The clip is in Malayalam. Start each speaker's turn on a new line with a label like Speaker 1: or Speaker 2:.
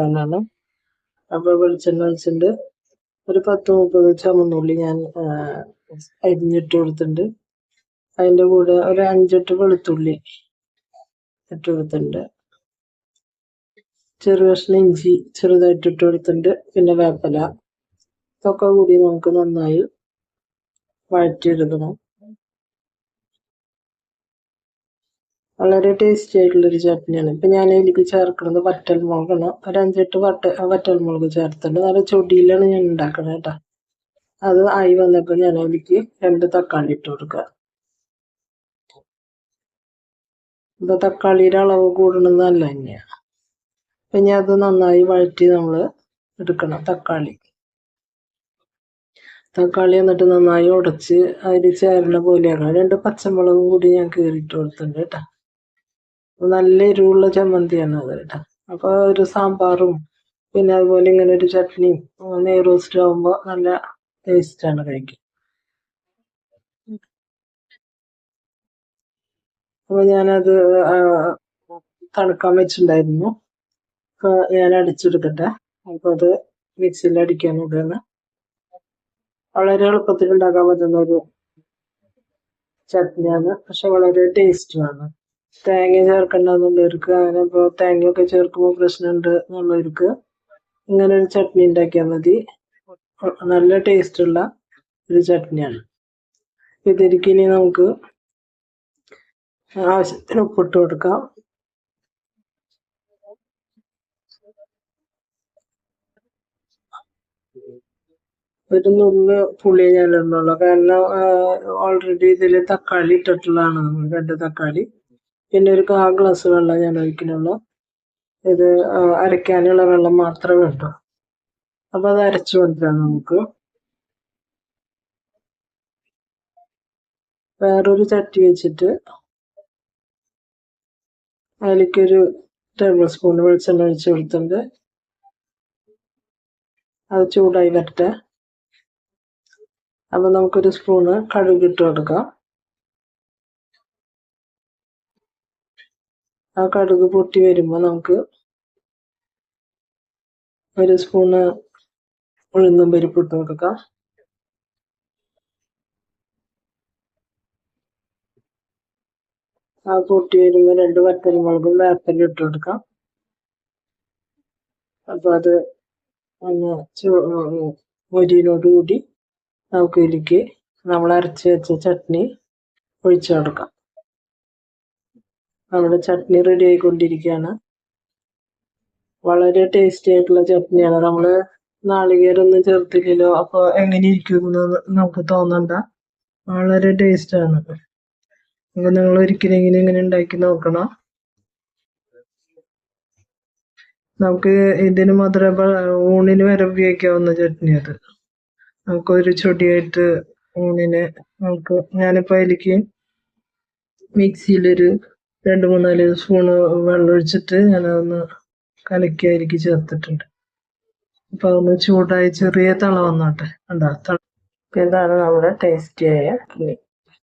Speaker 1: ാണ്. അപ്പോൾ വെളിച്ചെണ്ണ ഒഴിച്ചിട്ടുണ്ട്. ഒരു 10-30 ചുമന്നുള്ളി ഞാൻ അരിഞ്ഞിട്ട് കൊടുത്തിട്ടുണ്ട്. അതിൻ്റെ കൂടെ ഒരു 5-8 വെളുത്തുള്ളി ഇട്ട് കൊടുത്തിട്ടുണ്ട്. ചെറു കഷ്ണം ഇഞ്ചി ചെറുതായിട്ട് ഇട്ട് കൊടുത്തിട്ടുണ്ട്. പിന്നെ വേപ്പില ഇതൊക്കെ കൂടി നമുക്ക് നന്നായി വഴറ്റിയെടുക്കണം. വളരെ ടേസ്റ്റി ആയിട്ടുള്ളൊരു ചട്നിയാണ്. ഇപ്പം ഞാൻ ഇതിലേക്ക് ചേർക്കുന്നത് വറ്റൽമുളകാണ്. ഒരു 5-8 വറ്റൽമുളക് ചേർത്തിട്ടുണ്ട്. നല്ല ചൊടിയിലാണ് ഞാൻ ഉണ്ടാക്കുന്നത് കേട്ടോ. അത് ആയി വന്നപ്പോൾ ഞാൻ അതിലേക്ക് 2 തക്കാളി ഇട്ട് കൊടുക്കുക. ഇപ്പം തക്കാളിയുടെ അളവ് കൂടണമെന്നല്ല തന്നെയാണ്. പിന്നെ അത് നന്നായി വഴറ്റി നമ്മൾ എടുക്കണം. തക്കാളി എന്നിട്ട് നന്നായി ഉടച്ച് അതിൽ ചേരുന്ന പോലെയാക്കണം. 2 പച്ചമുളകും കൂടി ഞാൻ കീറിയിട്ട് കൊടുത്തിട്ടുണ്ട് കേട്ടോ. നല്ല എരിവുള്ള ചമ്മന്തിയാണ് അത് കേട്ടോ. അപ്പോൾ ഒരു സാമ്പാറും പിന്നെ അതുപോലെ ഇങ്ങനെ ഒരു ചട്നിയും നെയ് റോസ്റ്റ് ആകുമ്പോൾ നല്ല ടേസ്റ്റാണ് കഴിക്കാൻ. അപ്പോൾ ഞാനത് തണുക്കാൻ വെച്ചിട്ടുണ്ടായിരുന്നു. അപ്പോൾ ഞാൻ അടിച്ചെടുക്കട്ടെ. അപ്പോൾ അത് മിക്സിയിൽ അടിക്കാൻ ഇടുകയാണ്. വളരെ എളുപ്പത്തിൽ ഉണ്ടാക്കാൻ പറ്റുന്ന ഒരു ചട്നിയാണ്. പക്ഷെ വളരെ ടേസ്റ്റുമാണ്. തേങ്ങ ചേർക്കണ്ടെന്നുള്ളവർക്ക് അങ്ങനെ ഇപ്പോൾ തേങ്ങയൊക്കെ ചേർക്കുമ്പോൾ പ്രശ്നമുണ്ട് എന്നുള്ളവർക്ക് ഇങ്ങനെ ഒരു ചട്നി ഉണ്ടാക്കിയാൽ മതി. നല്ല ടേസ്റ്റുള്ള ഒരു ചട്നിയാണ്. ഇതിലേക്ക് ഇനി നമുക്ക് ആവശ്യത്തിന് ഉപ്പിട്ട് കൊടുക്കാം. ഒരു നുള്ള് പുളി ഞാൻ ഇടുന്നുള്ളൂ. കാരണം ഓൾറെഡി ഇതിൽ തക്കാളി ഇട്ടിട്ടുള്ളതാണ്. 2 തക്കാളി പിന്നെ ഒരു 1/4 ഗ്ലാസ് വെള്ളം ഞാൻ ഒഴിക്കുന്നുള്ളൂ. ഇത് അരയ്ക്കാനുള്ള വെള്ളം മാത്രമേ വേണ്ടൂ. അപ്പോൾ അത് അരച്ചു കൊണ്ടുവരാം. നമുക്ക് വേറൊരു ചട്ടി വെച്ചിട്ട് അതിലേക്കൊരു 1 ടേബിൾ സ്പൂൺ വെളിച്ചെണ്ണ ഒഴിച്ച് കൊടുത്തിട്ടുണ്ട്. അത് ചൂടായി വരട്ടെ. അപ്പോൾ നമുക്കൊരു സ്പൂണ് കടുക് ഇട്ട് കൊടുക്കാം. ആ കടുക് പൊട്ടി വരുമ്പോൾ നമുക്ക് 1 സ്പൂണ് ഉഴുന്നും പരിപ്പ് ഇട്ട് കൊടുക്കാം. ആ പൊട്ടി വരുമ്പോൾ 2 വറ്റൽമുളകും വേപ്പില ഇട്ട് കൊടുക്കാം. അപ്പോൾ അത് ഒന്ന് മൊരിയിനോടുകൂടി നമുക്ക് ഇതിലേക്ക് നമ്മൾ അരച്ച് വെച്ച ചട്നി ഒഴിച്ചു കൊടുക്കാം. നമ്മുടെ ചട്നി റെഡി ആയിക്കൊണ്ടിരിക്കുകയാണ്. വളരെ ടേസ്റ്റി ആയിട്ടുള്ള ചട്നിയാണ്. നമ്മൾ നാളികേരമൊന്നും ചേർത്തില്ലല്ലോ, അപ്പോൾ എങ്ങനെ ഇരിക്കുമെന്ന് നമുക്ക് തോന്നണ്ട. വളരെ ടേസ്റ്റാണ്. അപ്പോൾ നിങ്ങൾ ഒരിക്കലെങ്കിലും ഇങ്ങനെ ഉണ്ടാക്കി നോക്കണം. നമുക്ക് ഇതിന് മാത്രം ഊണിന് വരെ ഉപയോഗിക്കാവുന്ന ചട്നി അത്. നമുക്കൊരു ചൊടിയായിട്ട് ഊണിന് ഞാനിപ്പോൾ അതിലേക്ക് മിക്സിയിലൊരു 2-3-4 സ്പൂണ് വെള്ളം ഒഴിച്ചിട്ട് ഞാനതൊന്ന് കലക്കി അതിലേക്ക് ചേർത്തിട്ടുണ്ട്. അപ്പോൾ അതൊന്ന് ചൂടായി ചെറിയ തള വന്നോട്ടെ. ഇതാണ് നമ്മുടെ ടേസ്റ്റിയായ